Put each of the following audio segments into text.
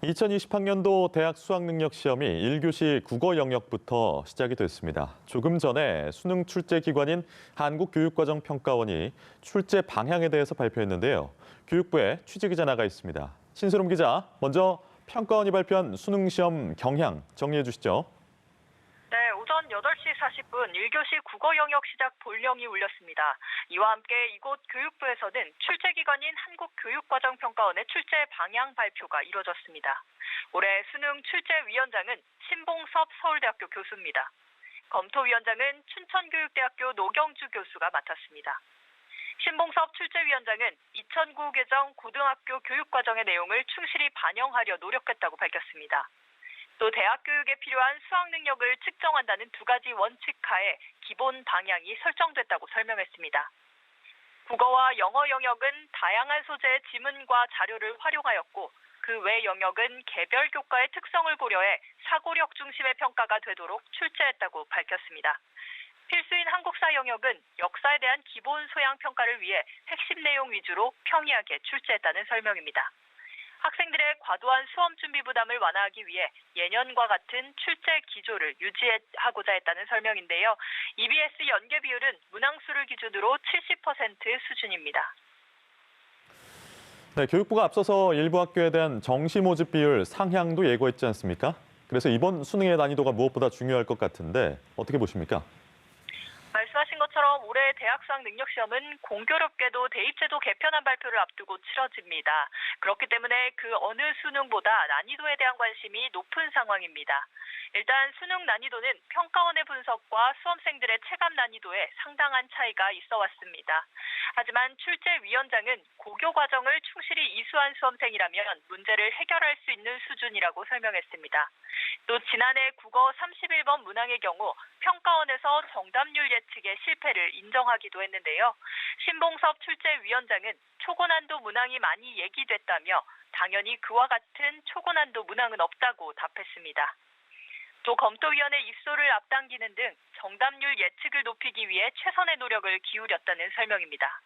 2020학년도 대학 수학능력시험이 1교시 국어 영역부터 시작이 됐습니다. 조금 전에 수능 출제 기관인 한국교육과정평가원이 출제 방향에 대해서 발표했는데요. 교육부에 취재기자 나가 있습니다. 신세롬 기자, 먼저 평가원이 발표한 수능시험 경향 정리해 주시죠. 네, 오전 8시 40분 1교시 국어 영역 시작 볼령이 울렸습니다. 이와 함께 이곳 교육부에서는 출제기관인 한국교육과정평가원의 출제 방향 발표가 이뤄졌습니다. 올해 수능 출제위원장은 신봉섭 서울대학교 교수입니다. 검토위원장은 춘천교육대학교 노경주 교수가 맡았습니다. 신봉섭 출제위원장은 2009 개정 고등학교 교육과정의 내용을 충실히 반영하려 노력했다고 밝혔습니다. 또 대학 교육에 필요한 수학 능력을 측정한다는 두 가지 원칙 하에 기본 방향이 설정됐다고 설명했습니다. 국어와 영어 영역은 다양한 소재의 지문과 자료를 활용하였고 그 외 영역은 개별 교과의 특성을 고려해 사고력 중심의 평가가 되도록 출제했다고 밝혔습니다. 필수인 한국사 영역은 역사에 대한 기본 소양 평가를 위해 핵심 내용 위주로 평이하게 출제했다는 설명입니다. 학생들의 과도한 수험 준비 부담을 완화하기 위해 예년과 같은 출제 기조를 유지하고자 했다는 설명인데요. EBS 연계 비율은 문항수를 기준으로 70% 수준입니다. 네, 교육부가 앞서서 일부 학교에 대한 정시 모집 비율 상향도 예고했지 않습니까? 그래서 이번 수능의 난이도가 무엇보다 중요할 것 같은데 어떻게 보십니까? 말씀하신 것처럼 올해 대학 수학 능력 시험은 공교롭게도 대입제도 개편안 발표를 앞두고 치러집니다. 그렇기 때문에 그 어느 수능보다 난이도에 대한 관심이 높은 상황입니다. 일단 수능 난이도는 평가원의 분석과 수험생들의 체감 난이도에 상당한 차이가 있어 왔습니다. 하지만 출제위원장은 고교 과정을 충실히 이수한 수험생이라면 문제를 해결할 수 있는 수준이라고 설명했습니다. 또 지난해 국어 31번 문항의 경우 평가원에서 정답률 예측의 실패를 인정하기도 했는데요. 신봉섭 출제위원장은 초고난도 문항이 많이 얘기됐다며 당연히 그와 같은 초고난도 문항은 없다고 답했습니다. 또 검토위원회 입소를 앞당기는 등 정답률 예측을 높이기 위해 최선의 노력을 기울였다는 설명입니다.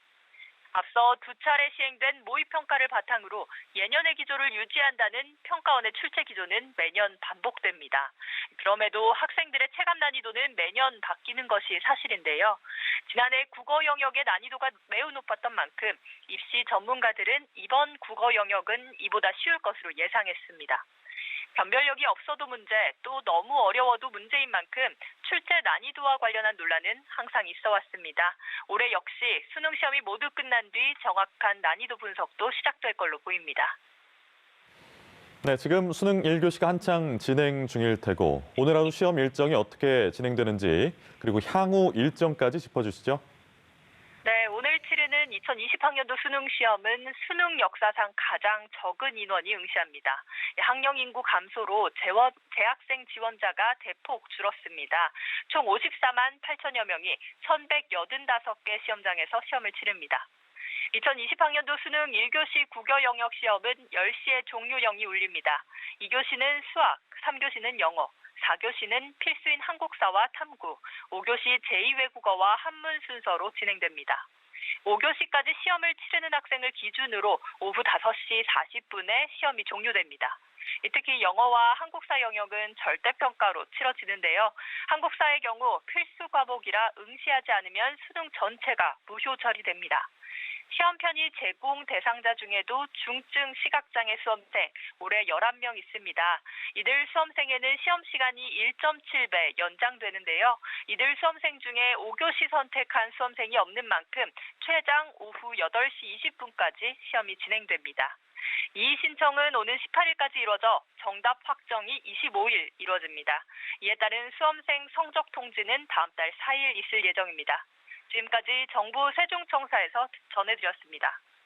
앞서 두 차례 시행된 모의평가를 바탕으로 예년의 기조를 유지한다는 평가원의 출제 기조는 매년 반복됩니다. 그럼에도 학생들의 체감 난이도는 매년 바뀌는 것이 사실인데요. 지난해 국어 영역의 난이도가 매우 높았던 만큼 입시 전문가들은 이번 국어 영역은 이보다 쉬울 것으로 예상했습니다. 변별력이 없어도 문제, 또 너무 어려워도 문제인 만큼 출제 난이도와 관련한 논란은 항상 있어 왔습니다. 올해 역시 수능 시험이 모두 끝난 뒤 정확한 난이도 분석도 시작될 걸로 보입니다. 네, 지금 수능 1교시가 한창 진행 중일 테고 오늘 하루 시험 일정이 어떻게 진행되는지 그리고 향후 일정까지 짚어주시죠. 네, 오늘 치르는 2020학년도 수능 시험은 수능 역사상 가장 적은 인원이 응시합니다. 학령 인구 감소로 재학생 지원자가 대폭 줄었습니다. 총 54만 8천여 명이 1,185개 시험장에서 시험을 치릅니다. 2020학년도 수능 1교시 국어 영역 시험은 10시에 종료령이 울립니다. 2교시는 수학, 3교시는 영어, 4교시는 필수인 한국사와 탐구, 5교시 제2외국어와 한문 순서로 진행됩니다. 5교시까지 시험을 치르는 학생을 기준으로 오후 5시 40분에 시험이 종료됩니다. 특히 영어와 한국사 영역은 절대평가로 치러지는데요. 한국사의 경우 필수 과목이라 응시하지 않으면 수능 전체가 무효 처리됩니다. 시험 편의 제공 대상자 중에도 중증 시각장애 수험생 올해 11명 있습니다. 이들 수험생에는 시험 시간이 1.7배 연장되는데요. 이들 수험생 중에 5교시 선택한 수험생이 없는 만큼 최장 오후 8시 20분까지 시험이 진행됩니다. 이의 신청은 오는 18일까지 이뤄져 정답 확정이 25일 이뤄집니다. 이에 따른 수험생 성적 통지는 다음 달 4일 있을 예정입니다. 지금까지 정부 세종청사에서 전해드렸습니다.